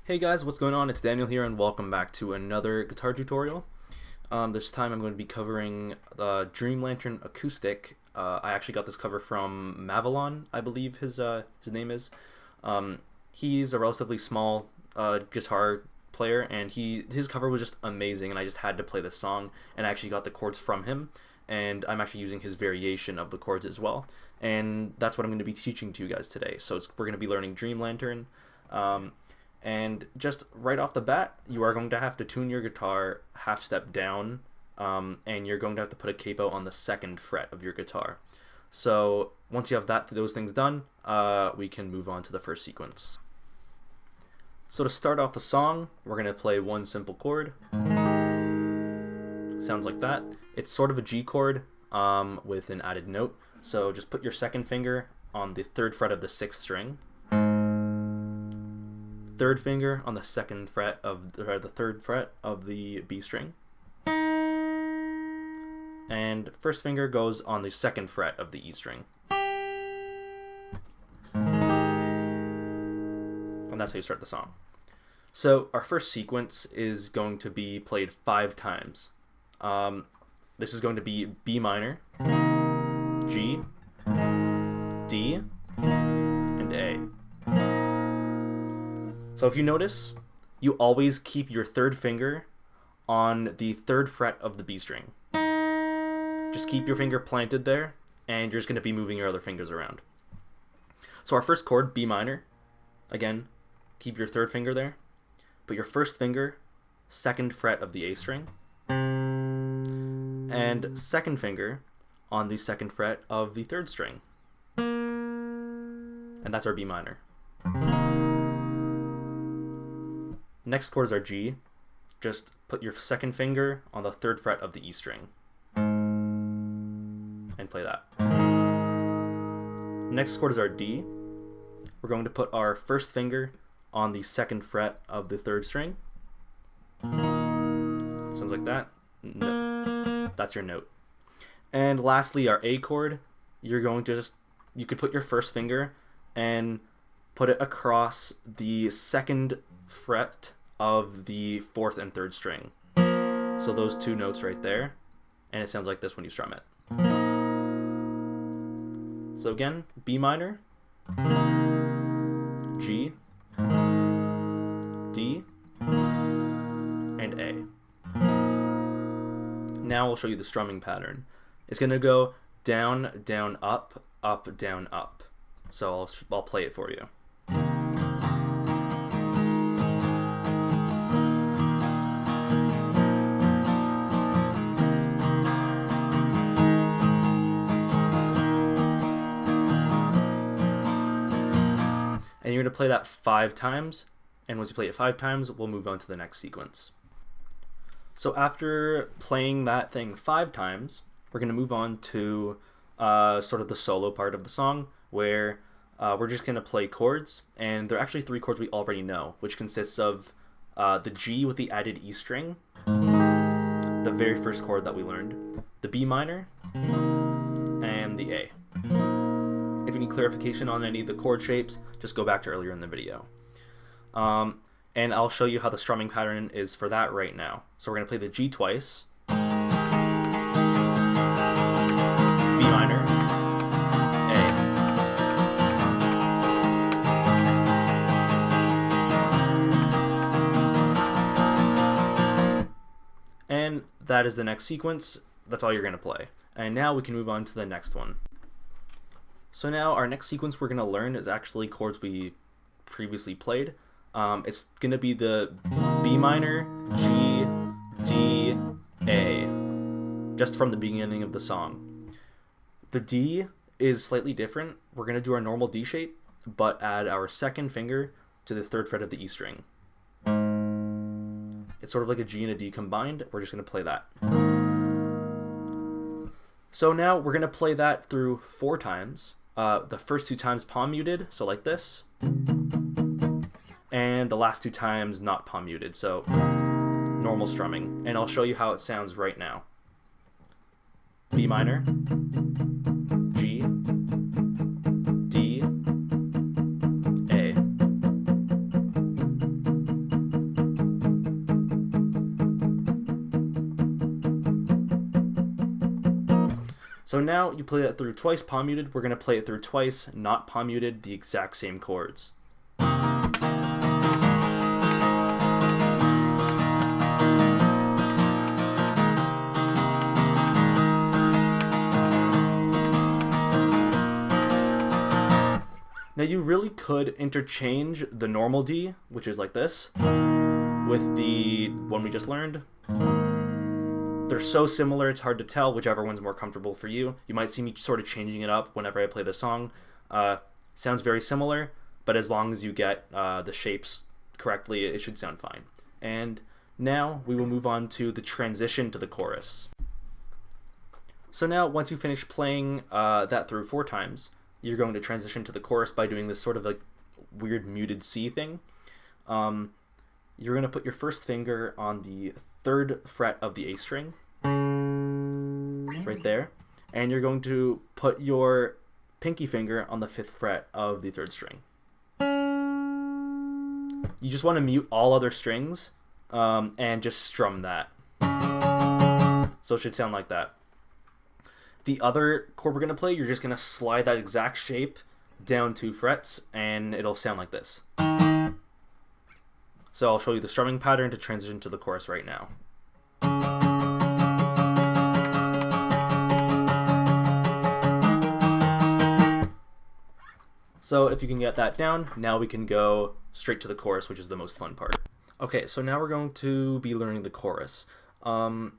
Hey guys, what's going on? It's Daniel here and welcome back to another guitar tutorial. This time I'm going to be covering the Dream Lantern Acoustic. I actually got this cover from Mavilon, I believe his name is. He's a relatively small guitar player, and his cover was just amazing, and I just had to play this song, and I actually got the chords from him, and I'm actually using his variation of the chords as well, and that's what I'm going to be teaching to you guys today. So we're going to be learning Dream Lantern. And just right off the bat, you are going to have to tune your guitar half step down, and you're going to have to put a capo on the 2nd fret of your guitar. So once you have those things done, we can move on to the first sequence. So to start off the song, we're going to play one simple chord. Sounds like that. It's sort of a G chord with an added note. So just put your 2nd finger on the 3rd fret of the 6th string. 3rd finger on the 2nd fret of the 3rd fret of the B string, and 1st finger goes on the 2nd fret of the E string, and that's how you start the song. So our first sequence is going to be played 5 times. This is going to be B minor, G, D, and A. So if you notice, you always keep your 3rd finger on the 3rd fret of the B string. Just keep your finger planted there, and you're just going to be moving your other fingers around. So our first chord, B minor, again, keep your 3rd finger there. Put your 1st finger, 2nd fret of the A string, and 2nd finger on the 2nd fret of the 3rd string. And that's our B minor. Next chords are G. Just put your 2nd finger on the 3rd fret of the E string and play that. Next chords are D. We're going to put our 1st finger on the 2nd fret of the 3rd string. Sounds like that. No. That's your note. And lastly, our A chord. You're going to you could put your 1st finger and put it across the 2nd fret of the 4th and 3rd string. So those 2 notes right there, and it sounds like this when you strum it. So again, B minor, G, D, and A. Now I'll show you the strumming pattern. It's going to go down, down, up, up, down, up. So I'll play it for you. And you're going to play that 5 times, and once you play it 5 times, we'll move on to the next sequence. So after playing that thing 5 times, we're going to move on to sort of the solo part of the song, where we're just going to play chords, and there are actually 3 chords we already know, which consists of the G with the added E string, the very first chord that we learned, the B minor, and the A. If you need clarification on any of the chord shapes, just go back to earlier in the video. And I'll show you how the strumming pattern is for that right now. So we're going to play the G twice, B minor, A. And that is the next sequence. That's all you're going to play. And now we can move on to the next one. So now our next sequence we're going to learn is actually chords we previously played. It's going to be the B minor, G, D, A, just from the beginning of the song. The D is slightly different. We're going to do our normal D shape, but add our 2nd finger to the 3rd fret of the E string. It's sort of like a G and a D combined. We're just going to play that. So now we're going to play that through 4 times. The first 2 times palm muted, so like this, and the last 2 times not palm muted, so normal strumming. And I'll show you how it sounds right now. B minor, G, D, A. So now you play that through twice palm muted. We're going to play it through twice, not palm muted, the exact same chords. Now you really could interchange the normal D, which is like this, with the one we just learned. They're so similar, it's hard to tell whichever one's more comfortable for you. You might see me sort of changing it up whenever I play the song. Sounds very similar, but as long as you get the shapes correctly, it should sound fine. And now we will move on to the transition to the chorus. So now, once you finish playing that through 4 times, you're going to transition to the chorus by doing this sort of like weird muted C thing. You're going to put your first finger on the 3rd fret of the A string, right there, and you're going to put your pinky finger on the 5th fret of the 3rd string. You just want to mute all other strings and just strum that. So it should sound like that. The other chord we're going to play, you're just going to slide that exact shape down 2 frets, and it'll sound like this. So I'll show you the strumming pattern to transition to the chorus right now. So if you can get that down, now we can go straight to the chorus, which is the most fun part. Okay, so now we're going to be learning the chorus. 2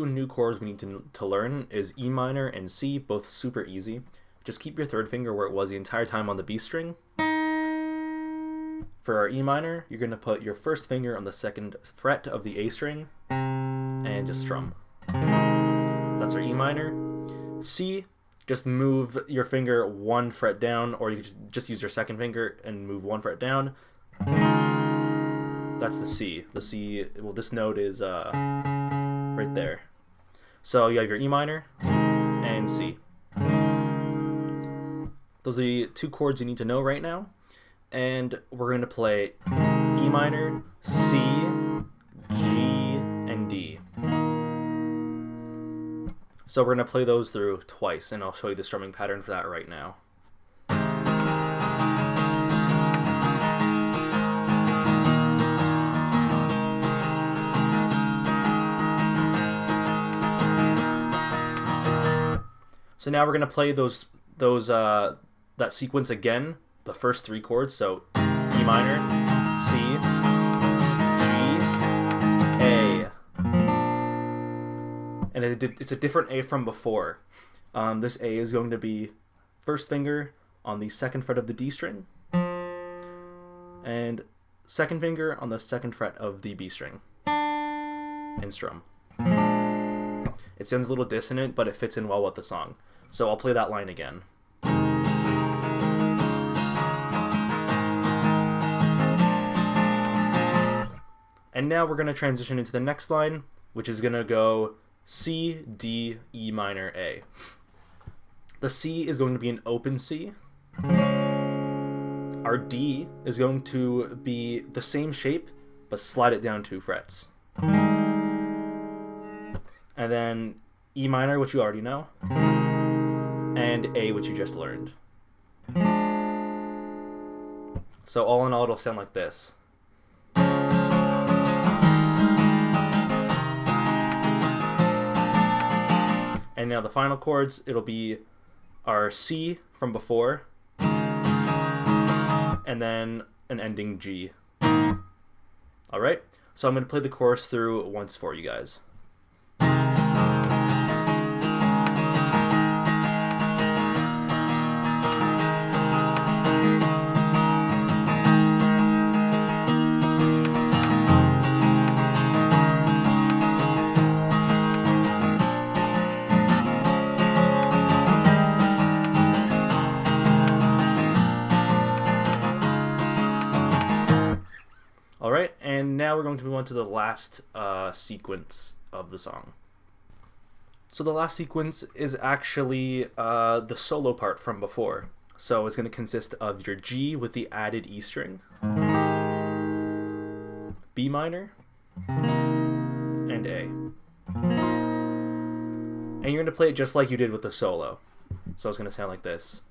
new chords we need to learn is E minor and C, both super easy. Just keep your 3rd finger where it was the entire time on the B string. For our E minor, you're going to put your 1st finger on the 2nd fret of the A string and just strum. That's our E minor. C, just move your finger 1 fret down, or you can just use your 2nd finger and move 1 fret down. That's the C. The C, well, this note is right there. So you have your E minor and C. Those are the 2 chords you need to know right now. And we're going to play E minor, C, G, and D. So we're going to play those through twice, and I'll show you the strumming pattern for that right now. So now we're going to play that sequence again, the first 3 chords, so E minor, C, G, A. And it's a different A from before. This A is going to be 1st finger on the 2nd fret of the D string, and 2nd finger on the 2nd fret of the B string, and strum. It sounds a little dissonant, but it fits in well with the song. So I'll play that line again. And now we're going to transition into the next line, which is going to go C, D, E minor, A. The C is going to be an open C. Our D is going to be the same shape, but slide it down 2 frets. And then E minor, which you already know, and A, which you just learned. So all in all, it'll sound like this. And now the final chords, it'll be our C from before, and then an ending G. Alright, so I'm going to play the chorus through once for you guys. Alright, and now we're going to move on to the last sequence of the song. So the last sequence is actually the solo part from before. So it's going to consist of your G with the added E string, B minor, and A. and you're going to play it just like you did with the solo. So it's going to sound like this.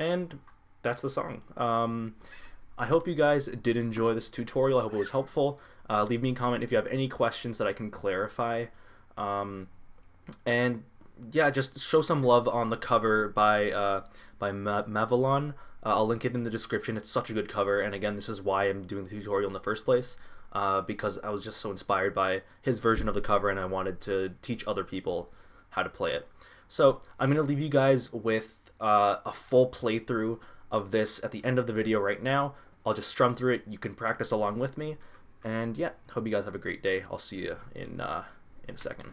And that's the song. I hope you guys did enjoy this tutorial. I hope it was helpful. Leave me a comment if you have any questions that I can clarify. And yeah, just show some love on the cover by Mavilon. I'll link it in the description. It's such a good cover, and again, this is why I'm doing the tutorial in the first place, because I was just so inspired by his version of the cover, and I wanted to teach other people how to play it. So I'm going to leave you guys with a full playthrough of this at the end of the video right now. I'll just strum through it. You can practice along with me, and yeah, hope you guys have a great day. I'll see you in a second.